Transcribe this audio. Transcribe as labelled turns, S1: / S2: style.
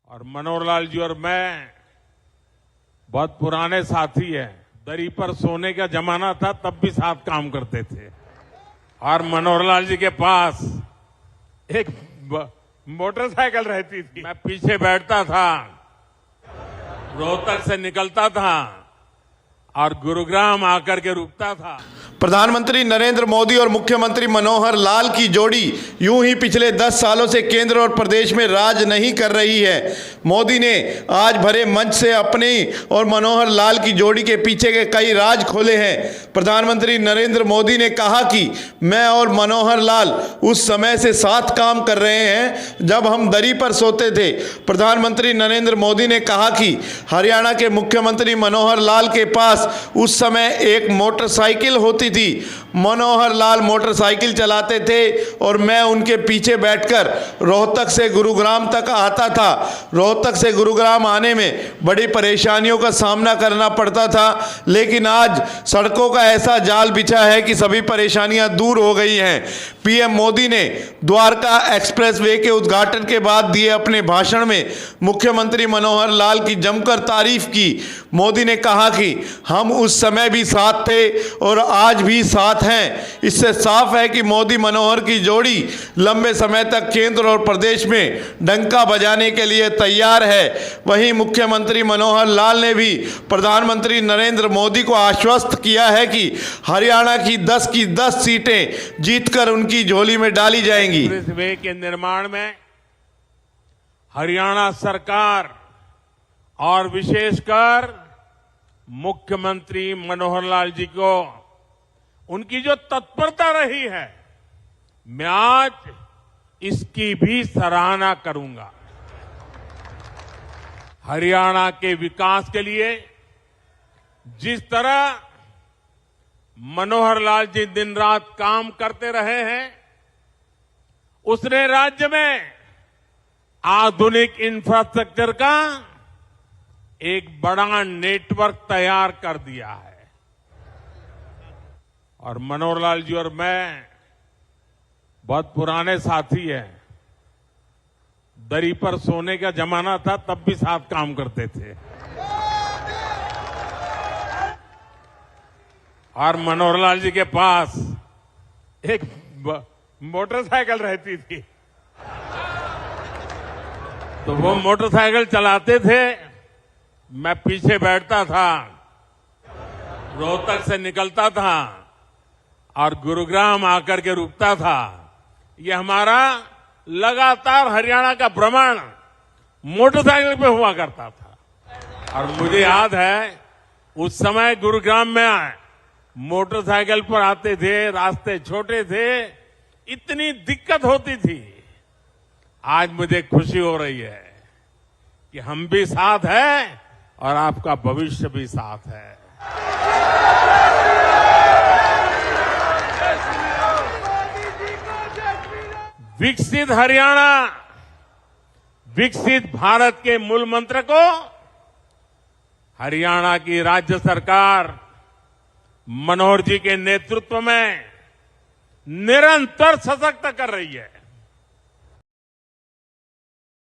S1: और मनोहर लाल जी और मैं बहुत पुराने साथी हैं। दरी पर सोने का जमाना था, तब भी साथ काम करते थे। और मनोहर लाल जी के पास एक मोटरसाइकिल रहती थी। मैं पीछे बैठता था, रोहतक से निकलता था और गुरुग्राम आकर के रुकता था।
S2: प्रधानमंत्री नरेंद्र मोदी और मुख्यमंत्री मनोहर लाल की जोड़ी यूं ही पिछले 10 सालों से केंद्र और प्रदेश में राज नहीं कर रही है। मोदी ने आज भरे मंच से अपने और मनोहर लाल की जोड़ी के पीछे के कई राज खोले हैं। प्रधानमंत्री नरेंद्र मोदी ने कहा कि मैं और मनोहर लाल उस समय से साथ काम कर रहे हैं जब हम दरी पर सोते थे। प्रधानमंत्री नरेंद्र मोदी ने कहा कि हरियाणा के मुख्यमंत्री मनोहर लाल के पास उस समय एक मोटरसाइकिल होती थी। मनोहर लाल मोटरसाइकिल चलाते थे और मैं उनके पीछे बैठकर रोहतक से गुरुग्राम तक आता था। रोहतक से गुरुग्राम आने में बड़ी परेशानियों का सामना करना पड़ता था, लेकिन आज सड़कों का ऐसा जाल बिछा है कि सभी परेशानियां दूर हो गई हैं। पीएम मोदी ने द्वारका एक्सप्रेसवे के उद्घाटन के बाद दिए अपने भाषण में मुख्यमंत्री मनोहर लाल की जमकर तारीफ की। मोदी ने कहा कि हम उस समय भी साथ थे और आज भी साथ हैं। इससे साफ है कि मोदी मनोहर की जोड़ी लंबे समय तक केंद्र और प्रदेश में डंका बजाने के लिए तैयार है। वहीं मुख्यमंत्री मनोहर लाल ने भी प्रधानमंत्री नरेंद्र मोदी को आश्वस्त किया है कि हरियाणा की 10 सीटें जीतकर उनकी झोली में डाली जाएंगी।
S1: एक्सप्रेसवे के निर्माण में हरियाणा सरकार और विशेषकर मुख्यमंत्री मनोहर लाल जी को उनकी जो तत्परता रही है, मैं आज इसकी भी सराहना करूंगा। हरियाणा के विकास के लिए जिस तरह मनोहर लाल जी दिन रात काम करते रहे हैं, उसने राज्य में आधुनिक इंफ्रास्ट्रक्चर का एक बड़ा नेटवर्क तैयार कर दिया है। और मनोहर लाल जी और मैं बहुत पुराने साथी हैं। दरी पर सोने का जमाना था, तब भी साथ काम करते थे। और मनोहर लाल जी के पास एक मोटरसाइकिल रहती थी, तो वो मोटरसाइकिल चलाते थे, मैं पीछे बैठता था, रोहतक से निकलता था और गुरुग्राम आकर के रुकता था। ये हमारा लगातार हरियाणा का भ्रमण मोटरसाइकिल पे हुआ करता था। और मुझे याद है उस समय गुरुग्राम में मोटरसाइकिल पर आते थे, रास्ते छोटे थे, इतनी दिक्कत होती थी। आज मुझे खुशी हो रही है कि हम भी साथ हैं और आपका भविष्य भी साथ है। विकसित हरियाणा, विकसित भारत के मूल मंत्र को हरियाणा की राज्य सरकार मनोहर जी के नेतृत्व में निरंतर सशक्त कर रही है।